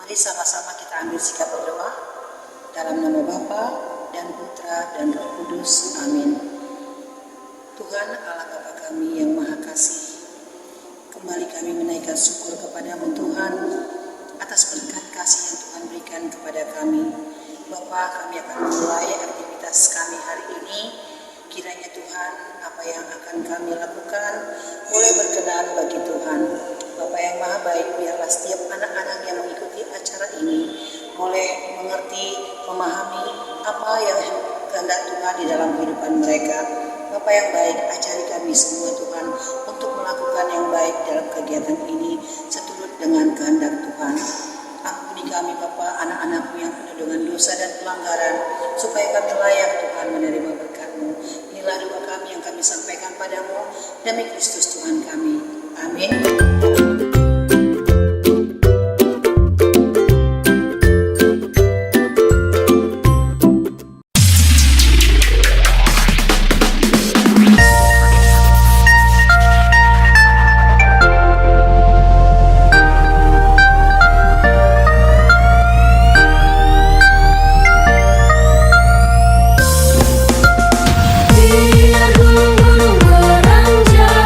Mari sama-sama kita ambil sikap berdoa dalam nama Bapa dan Putra dan Roh Kudus. Amin. Tuhan Allah Bapa kami yang Maha Kasih, kembali kami menaikkan syukur kepadamu Tuhan atas berkat kasih yang Tuhan berikan kepada kami. Bapa, kami akan mulai aktivitas kami hari ini. Kiranya Tuhan, apa yang akan kami lakukan boleh berkenan bagi Tuhan. Bapa yang Maha Baik, biarlah setiap anak-anak yang mengikuti acara ini boleh mengerti, memahami apa yang kehendak Tuhan di dalam kehidupan mereka. Bapa yang baik, ajari kami semua Tuhan untuk melakukan yang baik dalam kegiatan ini seturut dengan kehendak Tuhan. Ampuni kami Bapa, anak-anak-Mu yang penuh dengan dosa dan pelanggaran, supaya kami layak Tuhan menerima berkat-Mu. Inilah doa kami yang kami sampaikan padamu demi Kristus Tuhan kami. Amin. Biar gunung-gunung beranjak,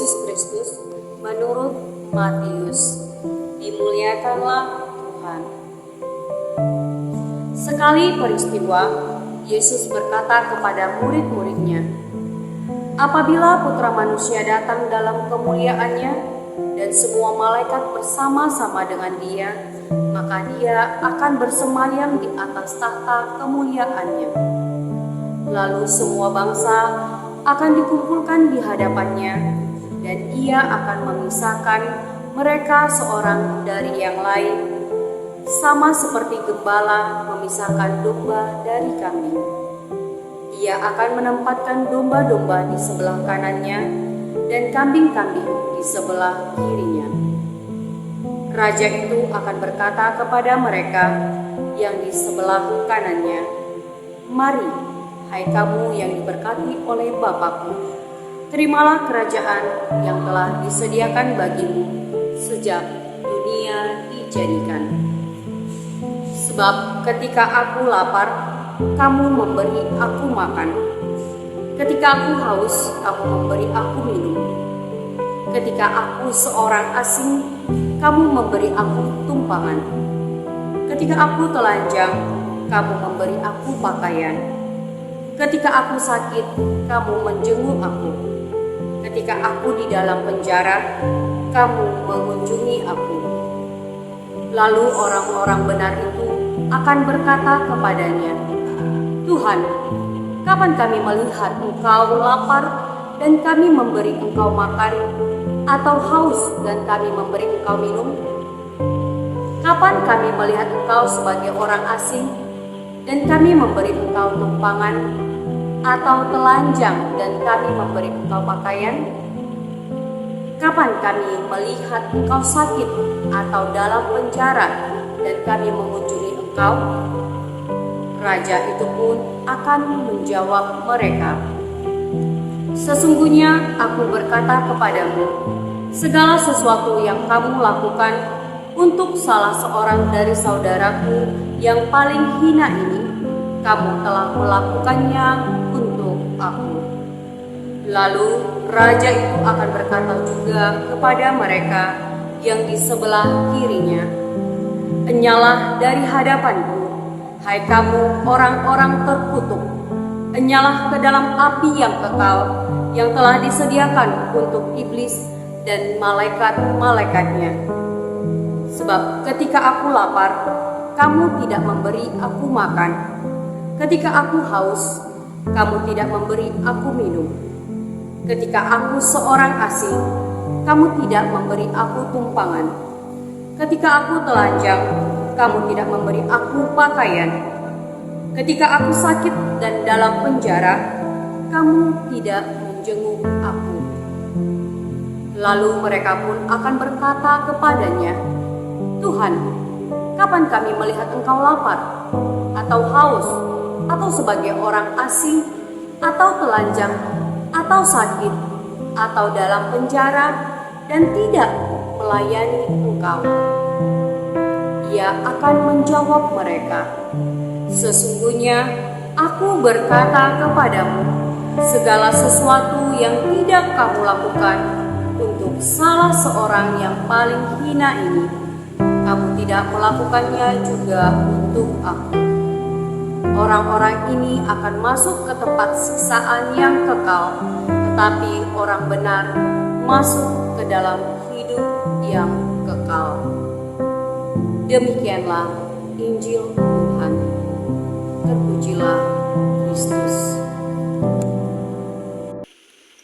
Yesus Kristus menurut Matius. Dimuliakanlah Tuhan. Sekali peristiwa, Yesus berkata kepada murid-muridnya, "Apabila Putra Manusia datang dalam kemuliaannya dan semua malaikat bersama-sama dengan Dia, maka Dia akan bersemayam di atas tahta kemuliaannya. Lalu semua bangsa akan dikumpulkan di hadapannya, dan Ia akan memisahkan mereka seorang dari yang lain, sama seperti gembala memisahkan domba dari kambing. Ia akan menempatkan domba-domba di sebelah kanannya dan kambing-kambing di sebelah kirinya. Raja itu akan berkata kepada mereka yang di sebelah kanannya, 'Mari, hai kamu yang diberkati oleh Bapa-Ku, terimalah kerajaan yang telah disediakan bagimu sejak dunia dijadikan. Sebab ketika aku lapar, kamu memberi aku makan. Ketika aku haus, kamu memberi aku minum. Ketika aku seorang asing, kamu memberi aku tumpangan. Ketika aku telanjang, kamu memberi aku pakaian. Ketika aku sakit, kamu menjenguk aku. Ketika aku di dalam penjara, kamu mengunjungi aku.' Lalu orang-orang benar itu akan berkata kepadanya, 'Tuhan, kapan kami melihat Engkau lapar dan kami memberi Engkau makan, atau haus dan kami memberi Engkau minum? Kapan kami melihat Engkau sebagai orang asing dan kami memberi Engkau tumpangan, atau telanjang dan kami memberi Engkau pakaian? Kapan kami melihat Engkau sakit atau dalam penjara dan kami mengunjungi Engkau?' Raja itu pun akan menjawab mereka, 'Sesungguhnya aku berkata kepadamu, segala sesuatu yang kamu lakukan untuk salah seorang dari saudaraku yang paling hina ini, kamu telah melakukannya untuk aku.' Lalu raja itu akan berkata juga kepada mereka yang di sebelah kirinya, 'Enyalah dari hadapanku, hai kamu orang-orang terkutuk, enyalah ke dalam api yang kekal, yang telah disediakan untuk iblis dan malaikat-malaikatnya. Sebab ketika aku lapar, kamu tidak memberi aku makan. Ketika aku haus, kamu tidak memberi aku minum. Ketika aku seorang asing, kamu tidak memberi aku tumpangan. Ketika aku telanjang, kamu tidak memberi aku pakaian. Ketika aku sakit dan dalam penjara, kamu tidak menjenguk aku.' Lalu mereka pun akan berkata kepadanya, 'Tuhan, kapan kami melihat Engkau lapar, atau haus, atau sebagai orang asing, atau telanjang, atau sakit, atau dalam penjara, dan tidak melayani Engkau?' Ia akan menjawab mereka, 'Sesungguhnya aku berkata kepadamu, segala sesuatu yang tidak kamu lakukan untuk salah seorang yang paling hina ini, kamu tidak melakukannya juga untuk aku.' Orang-orang ini akan masuk ke tempat siksaan yang kekal, tetapi orang benar masuk ke dalam hidup yang kekal." Demikianlah Injil Tuhan. Terpujilah Kristus.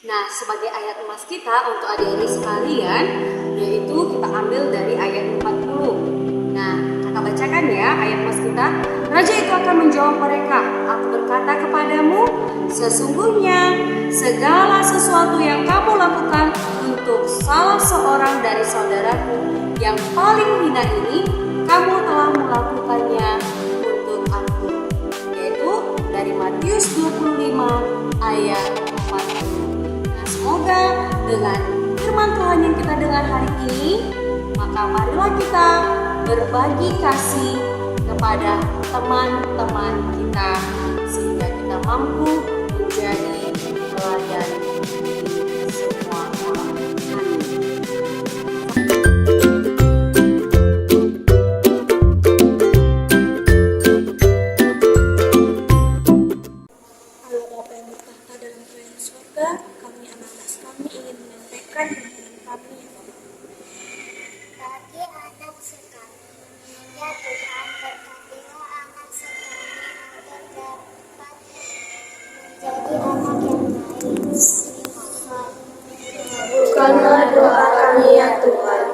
Nah, sebagai ayat emas kita untuk adik-adik sekalian, yaitu kita ambil dari ayat 40. Nah, kakak bacakan ya ayat emas kita. Raja itu akan menjawab mereka, 'Aku berkata kepadamu, sesungguhnya segala sesuatu yang kamu lakukan untuk salah seorang dari saudaraku yang paling hina ini, kamu telah melakukannya untuk aku.' Yaitu dari Matius 25 ayat 40. Nah, semoga dengan firman Tuhan yang kita dengar hari ini, maka marilah kita berbagi kasih kepada teman-teman kita, sehingga kita mampu menjadi teladan di semua orang. kami. Bagi anak sekami, ya Tuhan, berkatilah anak sekami agar dapat menjadi anak yang baik. Kabulkanlah doa kami ya Tuhan.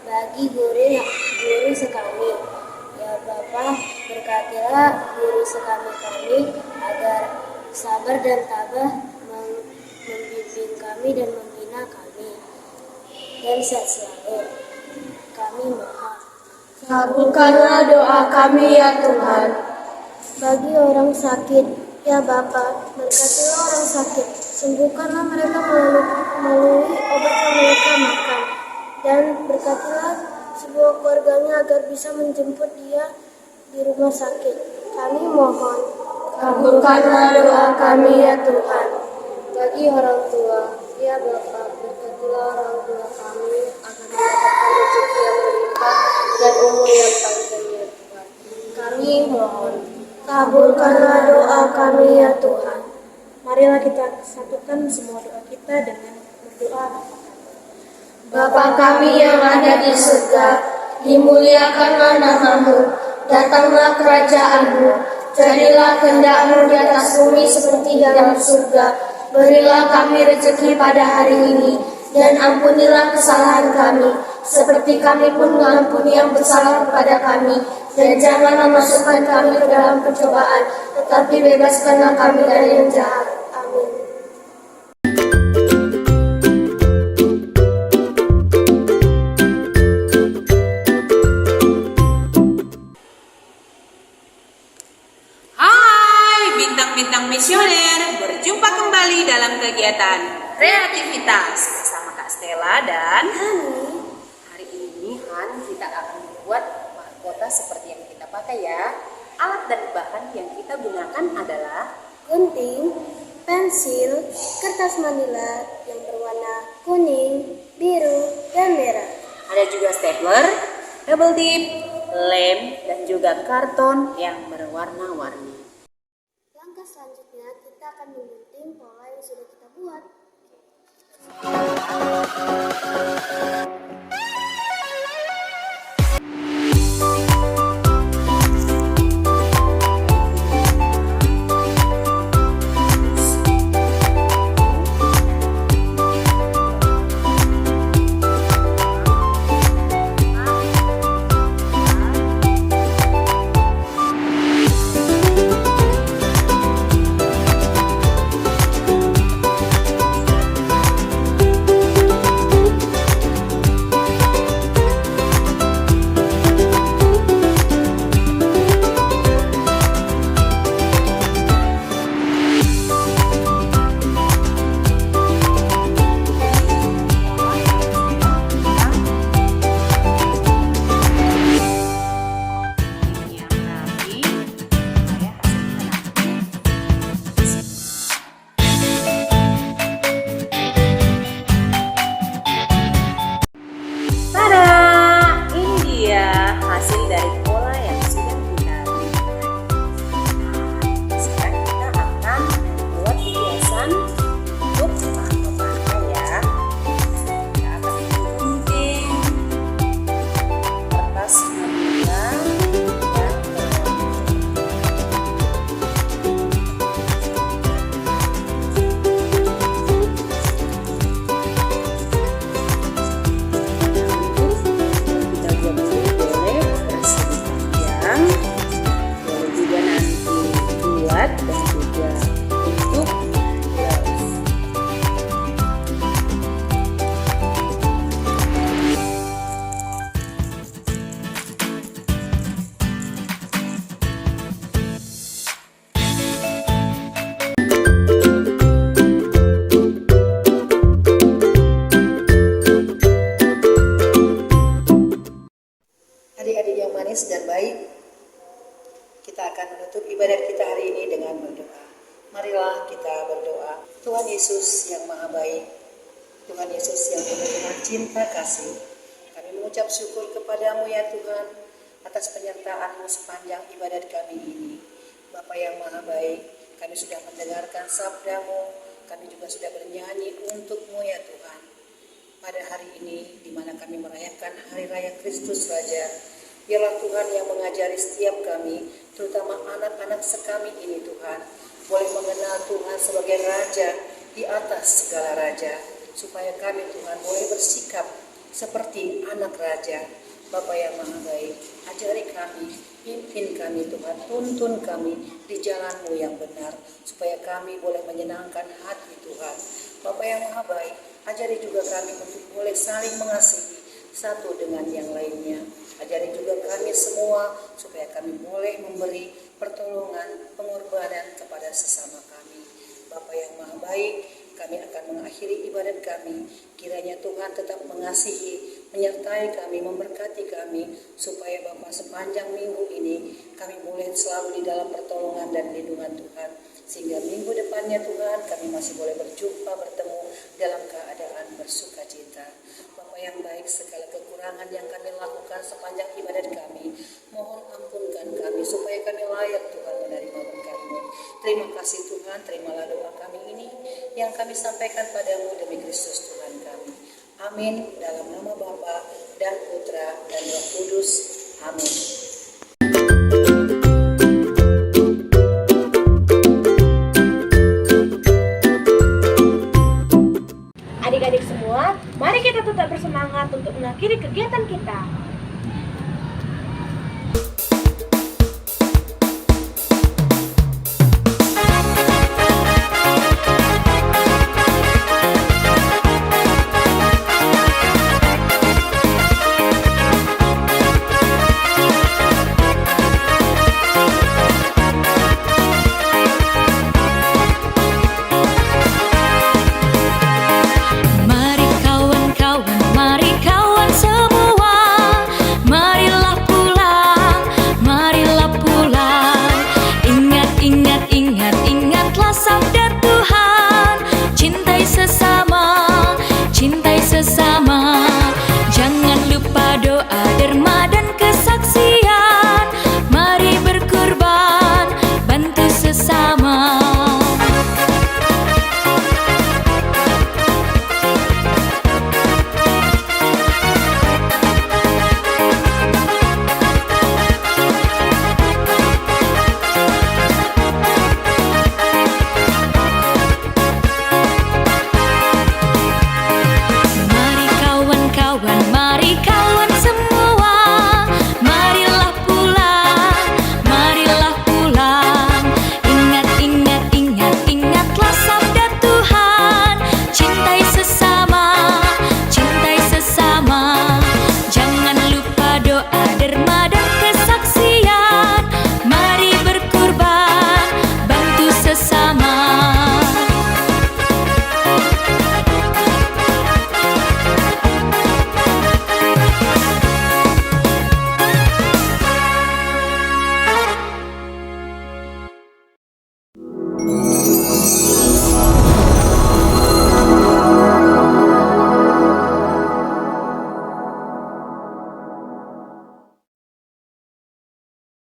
Bagi guru sekami, ya Bapa, berkatilah guru sekami agar sabar dan tabah membimbing kami dan membina kami, dan sehat selalu. Kami mohon. Kabulkanlah doa kami ya Tuhan. Bagi orang sakit, ya Bapa, berkatilah orang sakit, sembuhkanlah mereka melalui obat yang mereka makan, dan berkatilah sebuah keluarganya agar bisa menjemput dia di rumah sakit. Kami mohon. Kabulkanlah doa kami ya Tuhan. Bagi orang tua, ya Bapa, berkatilah orang tua kami agar mendapatkan rezeki yang berlimpah dan umur yang panjang ya Tuhan. Kami mohon. Kabulkanlah doa kami ya Tuhan. Marilah kita satukan semua doa kita dengan berdoa. Bapa kami yang ada di surga, dimuliakanlah namamu, datanglah kerajaanmu, jadilah kehendak-Mu di atas bumi seperti dalam surga. Berilah kami rezeki pada hari ini, dan ampunilah kesalahan kami, seperti kami pun mengampuni yang bersalah kepada kami. Dan janganlah masukkan kami ke dalam pencobaan, tetapi bebaskanlah kami dari yang jahat. Amin. Hai bintang-bintang misioner, berjumpa kembali dalam kegiatan kreativitas bersama Kak Stella dan Hani. hari ini kita akan membuat mahkota seperti yang kita pakai ya. Alat dan bahan yang kita gunakan adalah Gunting, pensil, kertas manila yang berwarna kuning, biru, dan merah. ada juga stapler, double tip, lem, dan juga karton yang berwarna-warni. Langkah selanjutnya kita akan menggunting pola yang sudah kita buat. manis dan baik, kita akan menutup ibadat kita hari ini dengan berdoa. Marilah kita berdoa. Tuhan Yesus yang maha baik, Tuhan Yesus yang penuh dengan cinta kasih, kami mengucap syukur kepadamu ya Tuhan, atas penyertaan-Mu sepanjang ibadat kami ini. Bapa yang maha baik, kami sudah mendengarkan sabda-Mu, kami juga sudah bernyanyi untuk-Mu ya Tuhan. pada hari ini di mana kami merayakan Hari Raya Kristus Raja. Biarlah Tuhan yang mengajari setiap kami, terutama anak-anak sekami ini Tuhan, boleh mengenal Tuhan sebagai Raja di atas segala raja, supaya kami Tuhan boleh bersikap seperti anak Raja. Bapa yang Maha Baik, ajari kami, pimpin kami Tuhan, tuntun kami di jalan-Mu yang benar, supaya kami boleh menyenangkan hati Tuhan. Bapa yang Maha Baik, ajari juga kami untuk boleh saling mengasihi satu dengan yang lainnya. Ajari juga kami semua supaya kami boleh memberi pertolongan, pengorbanan kepada sesama kami. Bapa yang Maha Baik, kami akan mengakhiri ibadat kami. Kiranya Tuhan tetap mengasihi, menyertai kami, memberkati kami, supaya Bapa sepanjang minggu ini kami boleh selalu di dalam pertolongan dan lindungan Tuhan. Sehingga minggu depannya Tuhan kami masih boleh berjumpa, bertemu dalam keadaan bersuka cita. Bapa yang baik, segala kekurangan yang kami lakukan sepanjang ibadat kami, mohon ampunkan kami supaya kami layak Tuhan menerima berkat-Mu. Terima kasih Tuhan, terimalah doa kami ini yang kami sampaikan padamu demi Kristus Tuhan kami. Amin. Dalam nama Bapa dan Putra dan Roh Kudus. Amin. Adik-adik semua, mari kita tetap bersemangat untuk mengakhiri kegiatan kita.